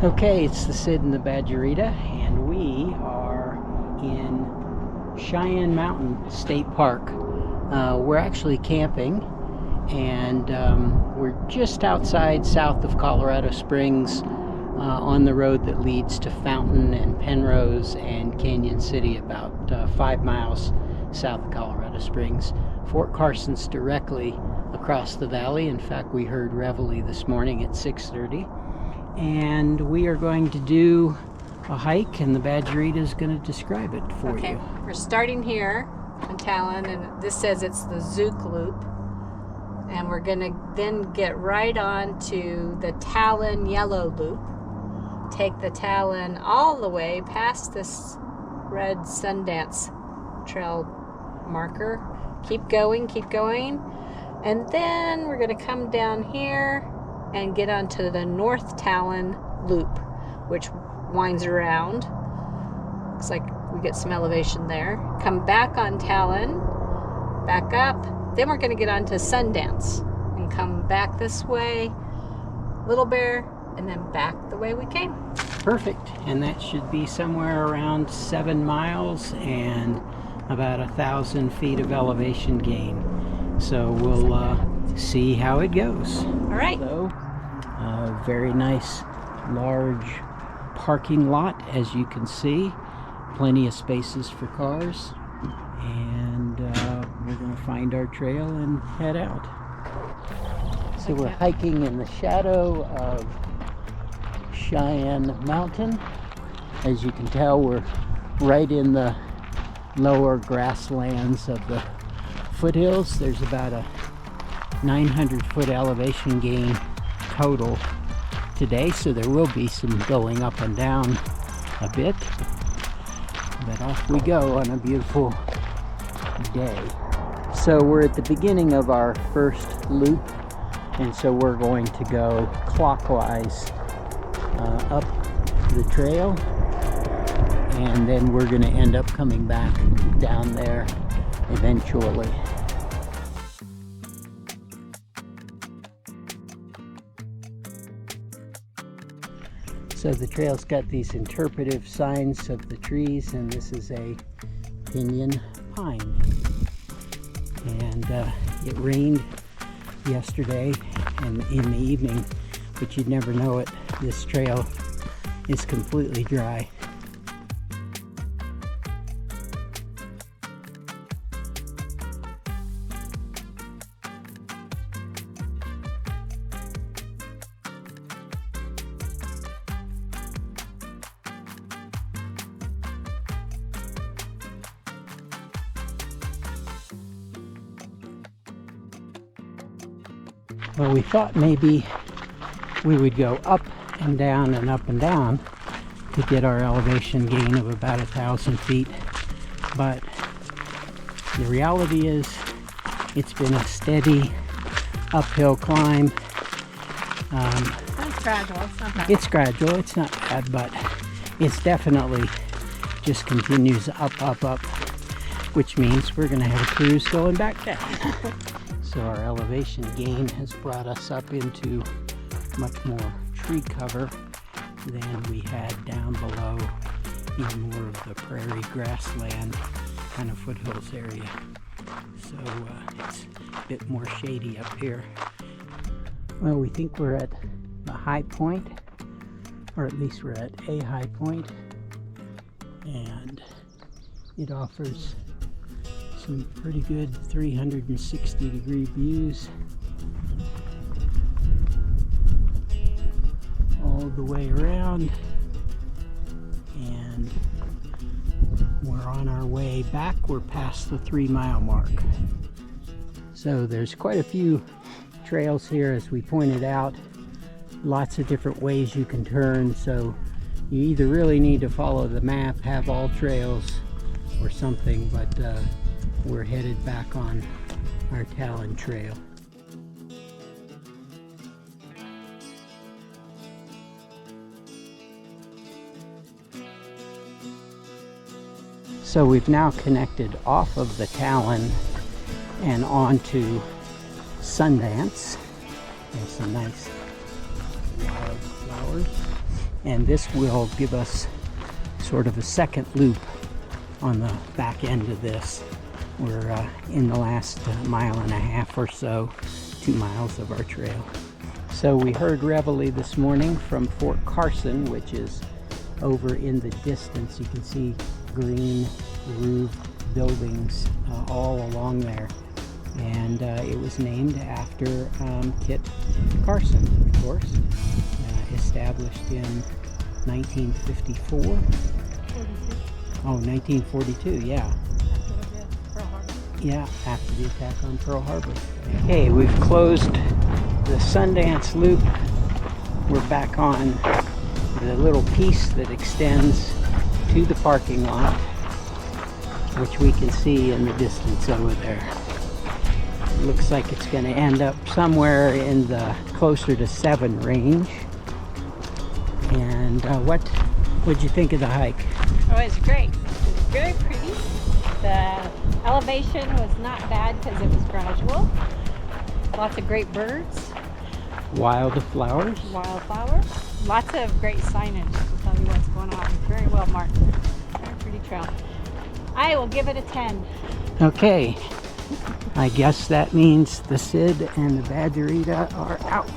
Okay, it's the Sid and the Badgerita, and we are in Cheyenne Mountain State Park. We're actually camping, and we're just outside south of Colorado Springs on the road that leads to Fountain and Penrose and Canyon City, about 5 miles south of Colorado Springs. Fort Carson's directly across the valley. In fact, we heard reveille this morning at 6:30. And we are going to do a hike, and the Badgerita is going to describe it for you. Okay, we're starting here in Talon, and this says it's the Zook Loop. And we're going to then get right on to the Talon Yellow Loop. Take the Talon all the way past this red Sundance trail marker. Keep going, and then we're going to come down here and get onto the North Talon Loop, which winds around. Looks like we get some elevation there. Come back on Talon, back up. Then we're going to get onto Sundance and come back this way, Little Bear, and then back the way we came. Perfect. And that should be somewhere around 7 miles and about 1,000 feet of elevation gain. So we'll see how it goes. All right. So, very nice large parking lot, as you can see. Plenty of spaces for cars. And we're going to find our trail and head out. So we're hiking in the shadow of Cheyenne Mountain. As you can tell, we're right in the lower grasslands of the foothills. There's about a 900-foot elevation gain total today, so there will be some going up and down a bit, but off we go on a beautiful day. So we're at the beginning of our first loop, and so we're going to go clockwise up the trail, and then we're going to end up coming back down there eventually. So the trail's got these interpretive signs of the trees, and this is a pinyon pine. And it rained yesterday and in the evening, but you'd never know it. This trail is completely dry. Well, we thought maybe we would go up and down to get our elevation gain of about 1,000 feet. But the reality is it's been a steady uphill climb. It's gradual. It's not bad. It's gradual. It's not bad, but it's definitely just continues up, which means we're going to have a cruise going back down. So our elevation gain has brought us up into much more tree cover than we had down below in more of the prairie grassland kind of foothills area. So it's a bit more shady up here. Well, we think we're at a high point, or at least we're at a high point, and it offers some pretty good 360-degree views all the way around, and we're on our way back. We're past the 3-mile mark. So there's quite a few trails here, as we pointed out. Lots of different ways you can turn, so you either really need to follow the map, have all trails, or something, but we're headed back on our Talon trail. So we've now connected off of the Talon and onto Sundance. There's some nice wildflowers. and this will give us sort of a second loop on the back end of this. We're in the last mile and a half or so, 2 miles of our trail. So we heard reveille this morning from Fort Carson, which is over in the distance. You can see green roofed buildings all along there. And it was named after Kit Carson, of course, established in 1954. 42. Oh, 1942, yeah. After Pearl Harbor. Yeah, after the attack on Pearl Harbor. Okay, we've closed the Sundance Loop. We're back on the little piece that extends to the parking lot, which we can see in the distance over there. Looks like it's going to end up somewhere in the closer to 7 range. And what'd you think of the hike? Oh, it was great. It was very pretty. The elevation was not bad because it was gradual. Lots of great birds, Wildflowers. wildflowers, lots of great signage to tell you what's going on. Very well marked. Very pretty trail. I will give it a 10. Okay, I guess that means the Sid and the Badgerita are out.